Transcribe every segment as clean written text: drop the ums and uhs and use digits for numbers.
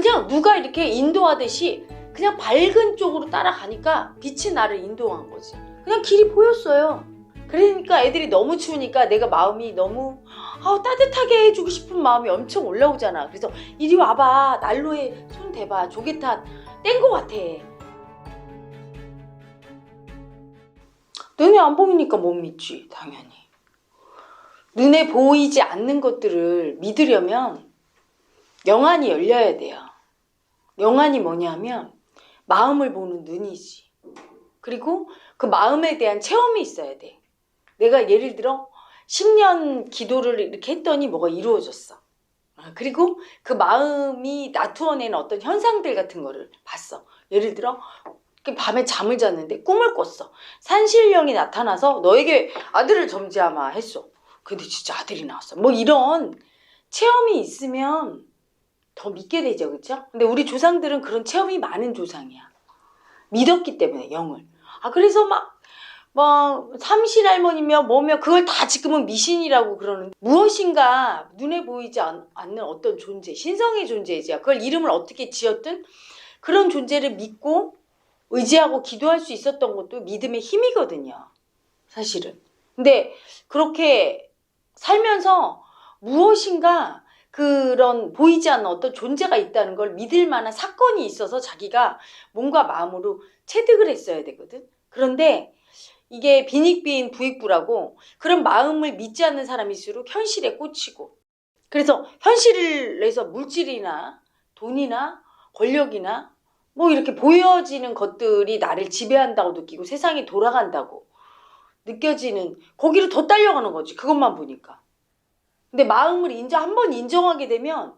그냥 누가 이렇게 인도하듯이 그냥 밝은 쪽으로 따라가니까 빛이 나를 인도한 거지. 그냥 길이 보였어요. 그러니까 애들이 너무 추우니까 내가 마음이 너무 따뜻하게 해주고 싶은 마음이 엄청 올라오잖아. 그래서 이리 와봐, 난로에 손 대봐, 조개탄 뗀 거 같아. 눈에 안 보이니까 못 믿지, 당연히. 눈에 보이지 않는 것들을 믿으려면 영안이 열려야 돼요. 영안이 뭐냐면 마음을 보는 눈이지. 그리고 그 마음에 대한 체험이 있어야 돼. 내가 예를 들어 10년 기도를 이렇게 했더니 뭐가 이루어졌어. 그리고 그 마음이 나투어내는 어떤 현상들 같은 거를 봤어. 예를 들어 밤에 잠을 잤는데 꿈을 꿨어. 산신령이 나타나서 너에게 아들을 점지하마 했어. 근데 진짜 아들이 나왔어. 뭐 이런 체험이 있으면 더 믿게 되죠, 그렇죠? 근데 우리 조상들은 그런 체험이 많은 조상이야. 믿었기 때문에 영을. 그래서 막 삼신할머니며 뭐며 그걸 다 지금은 미신이라고 그러는데, 무엇인가 눈에 보이지 않는 어떤 존재, 신성의 존재이지. 그걸 이름을 어떻게 지었든 그런 존재를 믿고 의지하고 기도할 수 있었던 것도 믿음의 힘이거든요, 사실은. 근데 그렇게 살면서 무엇인가 그런 보이지 않는 어떤 존재가 있다는 걸 믿을 만한 사건이 있어서 자기가 몸과 마음으로 체득을 했어야 되거든. 그런데 이게 빈익빈 부익부라고, 그런 마음을 믿지 않는 사람일수록 현실에 꽂히고, 그래서 현실에서 물질이나 돈이나 권력이나 뭐 이렇게 보여지는 것들이 나를 지배한다고 느끼고 세상이 돌아간다고 느껴지는, 거기로 더 딸려가는 거지, 그것만 보니까. 근데 마음을 한번 인정하게 되면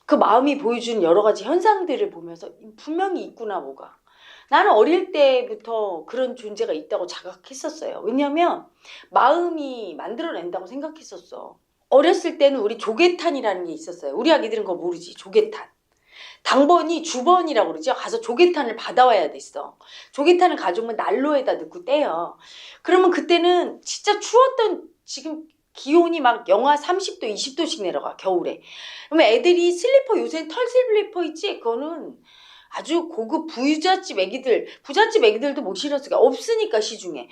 그 마음이 보여주는 여러 가지 현상들을 보면서 분명히 있구나, 뭐가. 나는 어릴 때부터 그런 존재가 있다고 자각했었어요. 왜냐면 마음이 만들어낸다고 생각했었어. 어렸을 때는 우리 조개탄이라는 게 있었어요. 우리 아기들은 그거 모르지, 조개탄. 당번이 주번이라고 그러죠. 가서 조개탄을 받아와야 됐어. 조개탄을 가져오면 난로에다 넣고 떼요. 그러면 그때는 진짜 추웠던, 지금 기온이 막 영하 30도, 20도씩 내려가, 겨울에. 그러면 애들이 슬리퍼, 요새는 털 슬리퍼 있지? 그거는 아주 고급 부잣집 애기들도 못 신었으니까, 없으니까 시중에.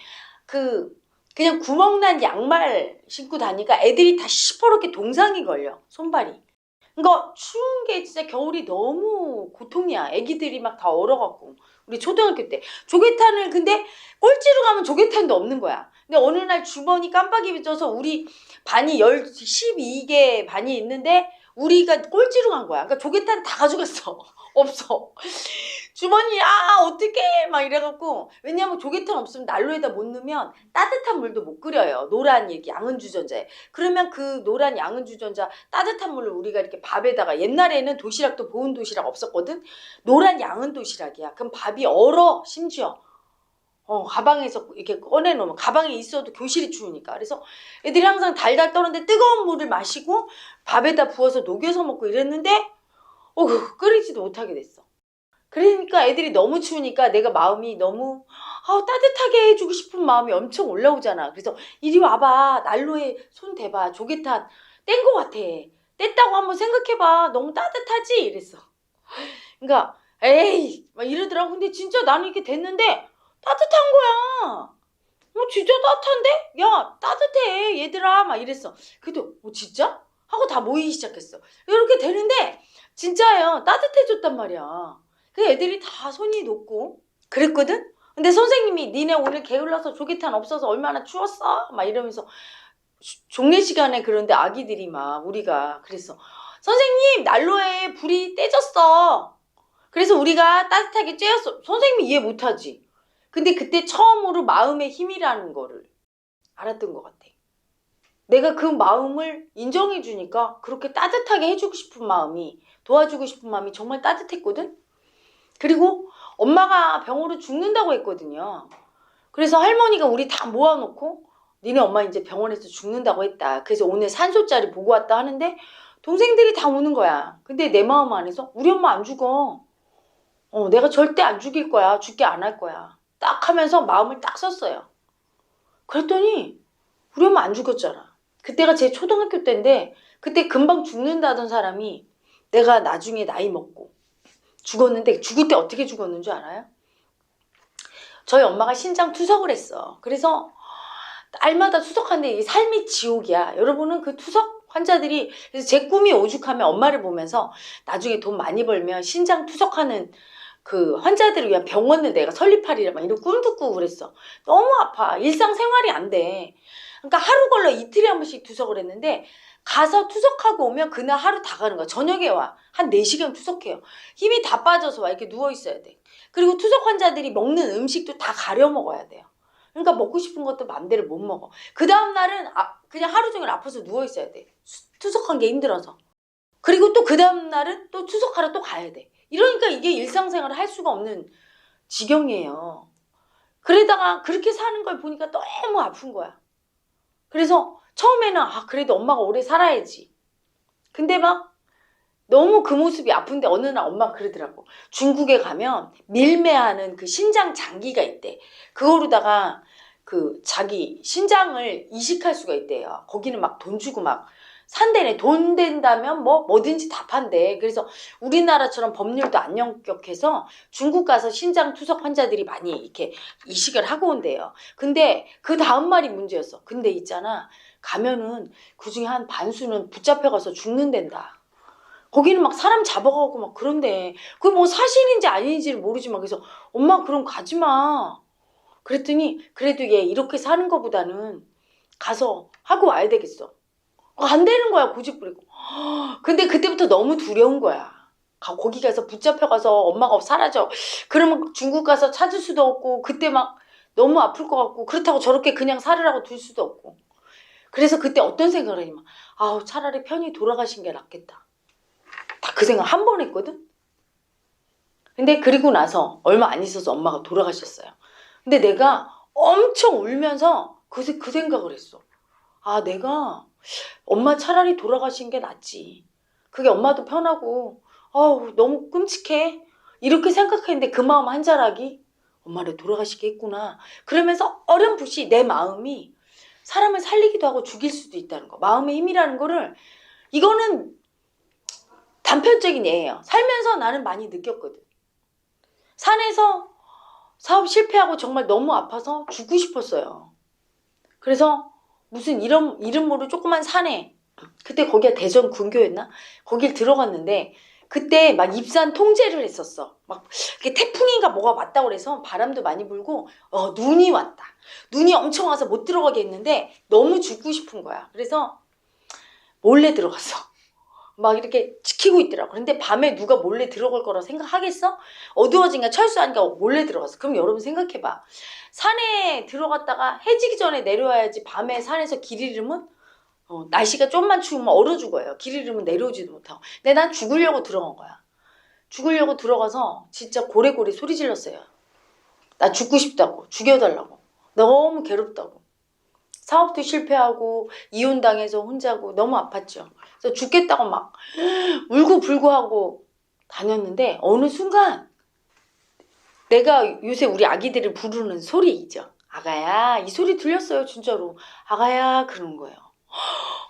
그냥 구멍난 양말 신고 다니까 애들이 다 시퍼렇게 동상이 걸려, 손발이. 그러니까 추운 게 진짜 겨울이 너무 고통이야. 애기들이 막 다 얼어갖고. 우리 초등학교 때 조개탄을, 근데 꼴찌로 가면 조개탄도 없는 거야. 근데 어느 날 주머니 깜빡이 잊어서 우리 반이 12개 반이 있는데 우리가 꼴찌로 간 거야. 그러니까 조개탄 다 가져갔어. 없어. 주머니 어떡해 막 이래갖고. 왜냐면 조개탄 없으면 난로에다 못 넣으면 따뜻한 물도 못 끓여요. 노란 양은 주전자에. 그러면 그 노란 양은 주전자 따뜻한 물을 우리가 이렇게 밥에다가, 옛날에는 도시락도 보온 도시락 없었거든. 노란 양은 도시락이야. 그럼 밥이 얼어. 심지어 가방에서 이렇게 꺼내놓으면, 가방에 있어도 교실이 추우니까. 그래서 애들이 항상 달달 떠는데 뜨거운 물을 마시고 밥에다 부어서 녹여서 먹고 이랬는데 끓이지도 못하게 됐어. 그러니까 애들이 너무 추우니까 내가 마음이 너무 따뜻하게 해주고 싶은 마음이 엄청 올라오잖아. 그래서 이리 와봐, 난로에 손 대봐, 조개탄 뗀 거 같아, 뗐다고 한번 생각해봐, 너무 따뜻하지? 이랬어. 그러니까 에이 막 이러더라고. 근데 진짜 나는 이렇게 됐는데 따뜻한 거야. 진짜 따뜻한데? 야, 따뜻해 얘들아, 막 이랬어. 그래도 진짜? 하고 다 모이기 시작했어. 이렇게 되는데 진짜예요. 따뜻해졌단 말이야. 그 애들이 다 손이 높고 그랬거든? 근데 선생님이 니네 오늘 게을러서 조개탄 없어서 얼마나 추웠어? 막 이러면서 종례 시간에, 그런데 아기들이 막, 우리가 그랬어. 선생님, 난로에 불이 떼졌어. 그래서 우리가 따뜻하게 쬐었어. 선생님이 이해 못하지. 근데 그때 처음으로 마음의 힘이라는 거를 알았던 것 같아. 내가 그 마음을 인정해 주니까 그렇게 따뜻하게 해주고 싶은 마음이, 도와주고 싶은 마음이 정말 따뜻했거든? 그리고 엄마가 병으로 죽는다고 했거든요. 그래서 할머니가 우리 다 모아놓고 니네 엄마 이제 병원에서 죽는다고 했다. 그래서 오늘 산소짜리 보고 왔다 하는데 동생들이 다 오는 거야. 근데 내 마음 안에서 우리 엄마 안 죽어. 내가 절대 안 죽일 거야. 죽게 안 할 거야. 딱 하면서 마음을 딱 썼어요. 그랬더니 우리 엄마 안 죽었잖아. 그때가 제 초등학교 때인데 그때 금방 죽는다던 사람이 내가 나중에 나이 먹고 죽었는데 죽을 때 어떻게 죽었는 줄 알아요? 저희 엄마가 신장 투석을 했어. 그래서 날마다 투석하는데 이 삶이 지옥이야. 여러분은 그 투석 환자들이, 그래서 제 꿈이 오죽하면 엄마를 보면서 나중에 돈 많이 벌면 신장 투석하는 그 환자들을 위한 병원을 내가 설립하리라 막 이런 꿈도 꾸고 그랬어. 너무 아파. 일상생활이 안 돼. 그러니까 하루 걸러 이틀에 한 번씩 투석을 했는데 가서 투석하고 오면 그날 하루 다 가는 거야. 저녁에 와. 한 4시간 투석해요. 힘이 다 빠져서 와. 이렇게 누워 있어야 돼. 그리고 투석 환자들이 먹는 음식도 다 가려 먹어야 돼요. 그러니까 먹고 싶은 것도 맘대로 못 먹어. 그 다음날은 그냥 하루 종일 아파서 누워 있어야 돼. 투석한 게 힘들어서. 그리고 또 그 다음날은 또 투석하러 또 가야 돼. 이러니까 이게 일상생활을 할 수가 없는 지경이에요. 그러다가 그렇게 사는 걸 보니까 너무 아픈 거야. 그래서 처음에는 그래도 엄마가 오래 살아야지. 근데 막 너무 그 모습이 아픈데 어느 날 엄마가 그러더라고. 중국에 가면 밀매하는 그 신장 장기가 있대. 그거로다가 그 자기 신장을 이식할 수가 있대요. 거기는 막 돈 주고 막 산대네. 돈 된다면 뭐든지 다 판대. 그래서 우리나라처럼 법률도 안 엄격해서 중국 가서 신장 투석 환자들이 많이 이렇게 이식을 하고 온대요. 근데 그 다음 말이 문제였어. 근데 있잖아. 가면은 그중에 한 반수는 붙잡혀가서 죽는댄다. 거기는 막 사람 잡아가고 막 그런데 그게 뭐 사실인지 아닌지를 모르지만 그래서 엄마 그럼 가지 마. 그랬더니 그래도 얘 이렇게 사는 거보다는 가서 하고 와야 되겠어. 안 되는 거야 고집부리고. 근데 그때부터 너무 두려운 거야. 거기 가서 붙잡혀가서 엄마가 사라져. 그러면 중국 가서 찾을 수도 없고 그때 막 너무 아플 것 같고 그렇다고 저렇게 그냥 살으라고 둘 수도 없고. 그래서 그때 어떤 생각을 하냐면 차라리 편히 돌아가신 게 낫겠다. 다 그 생각 한 번 했거든. 근데 그리고 나서 얼마 안 있어서 엄마가 돌아가셨어요. 근데 내가 엄청 울면서 그 생각을 했어. 내가 엄마 차라리 돌아가신 게 낫지. 그게 엄마도 편하고 너무 끔찍해. 이렇게 생각했는데 그 마음 한 자락이 엄마를 돌아가시게 했구나. 그러면서 어렴풋이 내 마음이 사람을 살리기도 하고 죽일 수도 있다는 거. 마음의 힘이라는 거를 이거는 단편적인 예예요. 살면서 나는 많이 느꼈거든. 산에서 사업 실패하고 정말 너무 아파서 죽고 싶었어요. 그래서 무슨 이름 모를 조그만 산에 그때 거기가 대전 근교였나? 거길 들어갔는데 그때 막 입산 통제를 했었어. 막 태풍인가 뭐가 왔다고 그래서 바람도 많이 불고 눈이 왔다. 눈이 엄청 와서 못 들어가게 했는데 너무 죽고 싶은 거야. 그래서 몰래 들어갔어. 막 이렇게 지키고 있더라고. 근데 밤에 누가 몰래 들어갈 거라 생각하겠어? 어두워진가 철수하니까 몰래 들어갔어. 그럼 여러분 생각해봐. 산에 들어갔다가 해지기 전에 내려와야지. 밤에 산에서 길 잃으면 날씨가 좀만 추우면 얼어 죽어요. 길 잃으면 내려오지도 못하고. 근데 난 죽으려고 들어간 거야. 죽으려고 들어가서 진짜 고래고래 소리 질렀어요. 나 죽고 싶다고. 죽여달라고. 너무 괴롭다고. 사업도 실패하고 이혼당해서 혼자고 너무 아팠죠. 그래서 죽겠다고 막 울고불고 하고 다녔는데 어느 순간 내가 요새 우리 아기들을 부르는 소리 있죠. 아가야, 이 소리 들렸어요 진짜로. 아가야 그러는 거예요.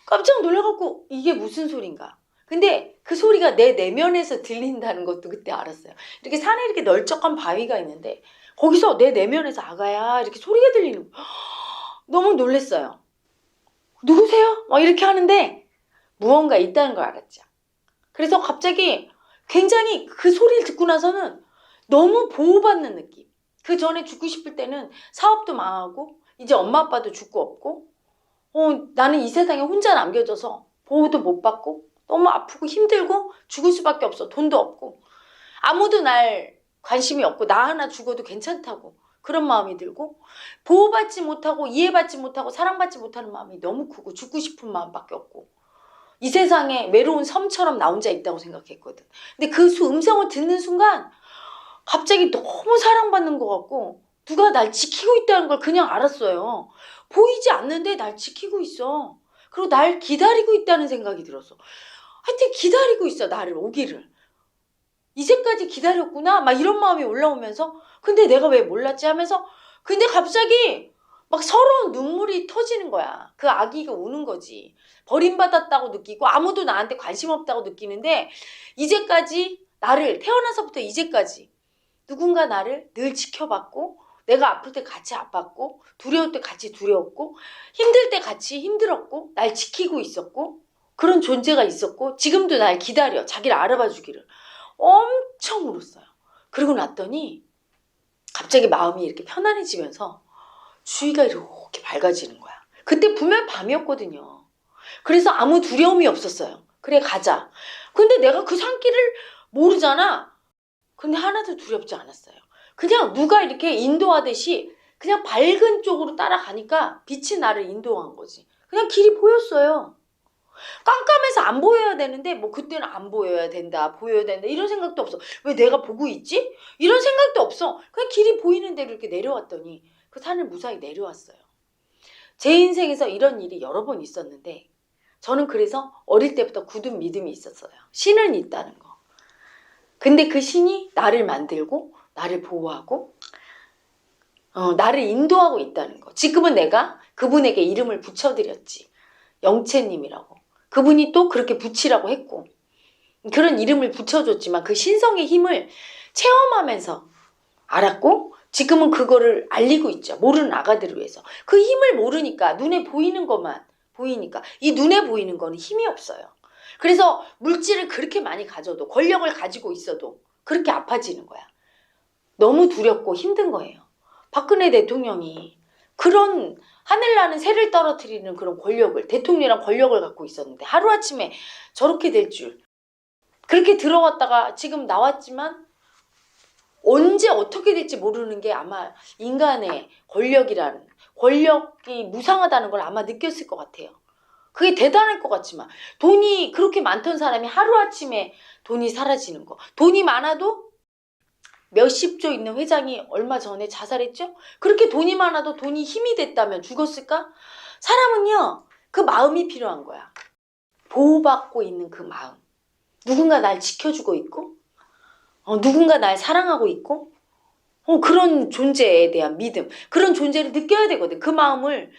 깜짝 놀라갖고 이게 무슨 소린가. 근데 그 소리가 내 내면에서 들린다는 것도 그때 알았어요. 이렇게 산에 이렇게 널쩍한 바위가 있는데 거기서 내 내면에서 아가야 이렇게 소리가 들리는 거예요. 너무 놀랐어요. 누구세요? 막 이렇게 하는데 무언가 있다는 걸 알았죠. 그래서 갑자기 굉장히 그 소리를 듣고 나서는 너무 보호받는 느낌. 그 전에 죽고 싶을 때는 사업도 망하고 이제 엄마 아빠도 죽고 없고 나는 이 세상에 혼자 남겨져서 보호도 못 받고 너무 아프고 힘들고 죽을 수밖에 없어. 돈도 없고 아무도 날 관심이 없고 나 하나 죽어도 괜찮다고 그런 마음이 들고 보호받지 못하고 이해받지 못하고 사랑받지 못하는 마음이 너무 크고 죽고 싶은 마음밖에 없고 이 세상에 외로운 섬처럼 나 혼자 있다고 생각했거든. 근데 그 음성을 듣는 순간 갑자기 너무 사랑받는 것 같고 누가 날 지키고 있다는 걸 그냥 알았어요. 보이지 않는데 날 지키고 있어. 그리고 날 기다리고 있다는 생각이 들었어. 하여튼 기다리고 있어 나를 오기를. 이제까지 기다렸구나 막 이런 마음이 올라오면서 근데 내가 왜 몰랐지 하면서 근데 갑자기 막 서러운 눈물이 터지는 거야. 그 아기가 우는 거지. 버림받았다고 느끼고 아무도 나한테 관심 없다고 느끼는데 이제까지 나를 태어나서부터 이제까지 누군가 나를 늘 지켜봤고 내가 아플 때 같이 아팠고 두려울 때 같이 두려웠고 힘들 때 같이 힘들었고 날 지키고 있었고 그런 존재가 있었고 지금도 날 기다려 자기를 알아봐 주기를 엄청 울었어요. 그러고 났더니 갑자기 마음이 이렇게 편안해지면서 주위가 이렇게 밝아지는 거야. 그때 분명 밤이었거든요. 그래서 아무 두려움이 없었어요. 그래 가자. 근데 내가 그 산길을 모르잖아. 근데 하나도 두렵지 않았어요. 그냥 누가 이렇게 인도하듯이 그냥 밝은 쪽으로 따라가니까 빛이 나를 인도한 거지. 그냥 길이 보였어요. 깜깜해서 안 보여야 되는데 뭐 그때는 안 보여야 된다 보여야 된다 이런 생각도 없어. 왜 내가 보고 있지? 이런 생각도 없어. 그냥 길이 보이는 대로 이렇게 내려왔더니 그 산을 무사히 내려왔어요. 제 인생에서 이런 일이 여러 번 있었는데 저는 그래서 어릴 때부터 굳은 믿음이 있었어요. 신은 있다는 거. 근데 그 신이 나를 만들고 나를 보호하고 나를 인도하고 있다는 거. 지금은 내가 그분에게 이름을 붙여드렸지. 영채님이라고. 그분이 또 그렇게 붙이라고 했고 그런 이름을 붙여줬지만 그 신성의 힘을 체험하면서 알았고 지금은 그거를 알리고 있죠. 모르는 아가들을 위해서. 그 힘을 모르니까 눈에 보이는 것만 보이니까 이 눈에 보이는 거는 힘이 없어요. 그래서 물질을 그렇게 많이 가져도 권력을 가지고 있어도 그렇게 아파지는 거야. 너무 두렵고 힘든 거예요. 박근혜 대통령이 그런 하늘나는 새를 떨어뜨리는 그런 권력을 대통령이랑 권력을 갖고 있었는데 하루아침에 저렇게 될 줄. 그렇게 들어왔다가 지금 나왔지만 언제 어떻게 될지 모르는 게 아마 인간의 권력이라는 권력이 무상하다는 걸 아마 느꼈을 것 같아요. 그게 대단할 것 같지만 돈이 그렇게 많던 사람이 하루아침에 돈이 사라지는 거. 돈이 많아도 몇십조 있는 회장이 얼마 전에 자살했죠? 그렇게 돈이 많아도 돈이 힘이 됐다면 죽었을까? 사람은요. 그 마음이 필요한 거야. 보호받고 있는 그 마음. 누군가 날 지켜주고 있고 누군가 날 사랑하고 있고 그런 존재에 대한 믿음. 그런 존재를 느껴야 되거든. 그 마음을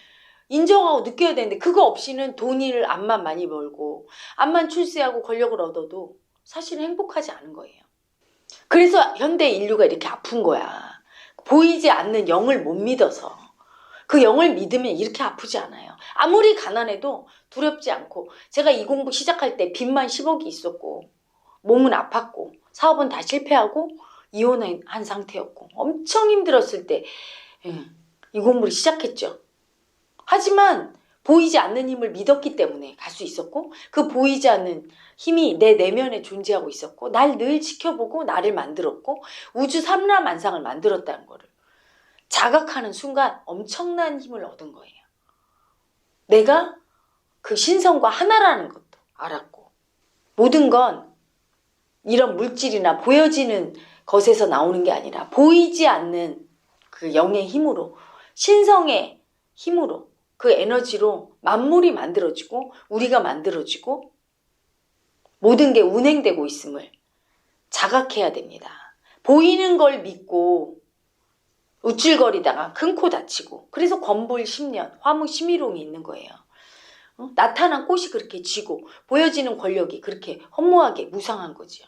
인정하고 느껴야 되는데 그거 없이는 돈을 암만 많이 벌고 암만 출세하고 권력을 얻어도 사실은 행복하지 않은 거예요. 그래서 현대 인류가 이렇게 아픈 거야. 보이지 않는 영을 못 믿어서. 그 영을 믿으면 이렇게 아프지 않아요. 아무리 가난해도 두렵지 않고 제가 이 공부 시작할 때 빚만 10억이 있었고 몸은 아팠고 사업은 다 실패하고 이혼한 상태였고 엄청 힘들었을 때 이 공부를 시작했죠. 하지만 보이지 않는 힘을 믿었기 때문에 갈 수 있었고 그 보이지 않는 힘이 내 내면에 존재하고 있었고 날 늘 지켜보고 나를 만들었고 우주 삼라만상을 만들었다는 거를 자각하는 순간 엄청난 힘을 얻은 거예요. 내가 그 신성과 하나라는 것도 알았고 모든 건 이런 물질이나 보여지는 것에서 나오는 게 아니라 보이지 않는 그 영의 힘으로 신성의 힘으로 그 에너지로 만물이 만들어지고 우리가 만들어지고 모든 게 운행되고 있음을 자각해야 됩니다. 보이는 걸 믿고 우쭐거리다가 큰 코 다치고 그래서 권볼 10년 화무 심의롱이 있는 거예요. 나타난 꽃이 그렇게 지고 보여지는 권력이 그렇게 허무하게 무상한 거죠.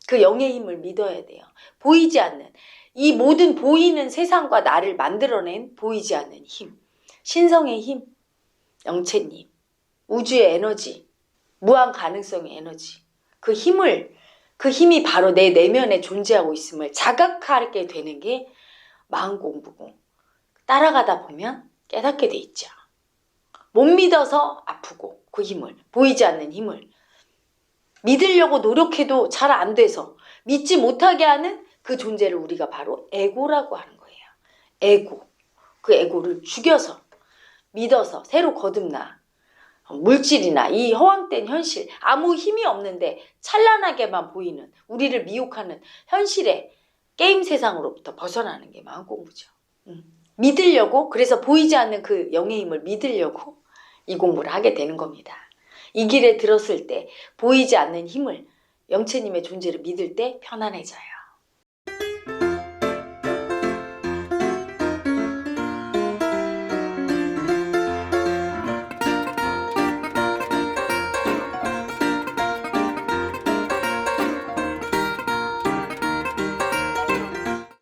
그 영의 힘을 믿어야 돼요. 보이지 않는 이 모든 보이는 세상과 나를 만들어낸 보이지 않는 힘. 신성의 힘, 영채님, 우주의 에너지, 무한 가능성의 에너지. 그 힘이 바로 내 내면에 존재하고 있음을 자각하게 되는 게 마음 공부고 따라가다 보면 깨닫게 돼 있죠. 못 믿어서 아프고 그 힘을 보이지 않는 힘을 믿으려고 노력해도 잘 안 돼서 믿지 못하게 하는 그 존재를 우리가 바로 에고라고 하는 거예요. 에고. 그 에고를 죽여서 믿어서 새로 거듭나 물질이나 이 허황된 현실 아무 힘이 없는데 찬란하게만 보이는 우리를 미혹하는 현실의 게임 세상으로부터 벗어나는 게 마음공부죠. 믿으려고 그래서 보이지 않는 그 영의 힘을 믿으려고 이 공부를 하게 되는 겁니다. 이 길에 들었을 때 보이지 않는 힘을 영채님의 존재를 믿을 때 편안해져요.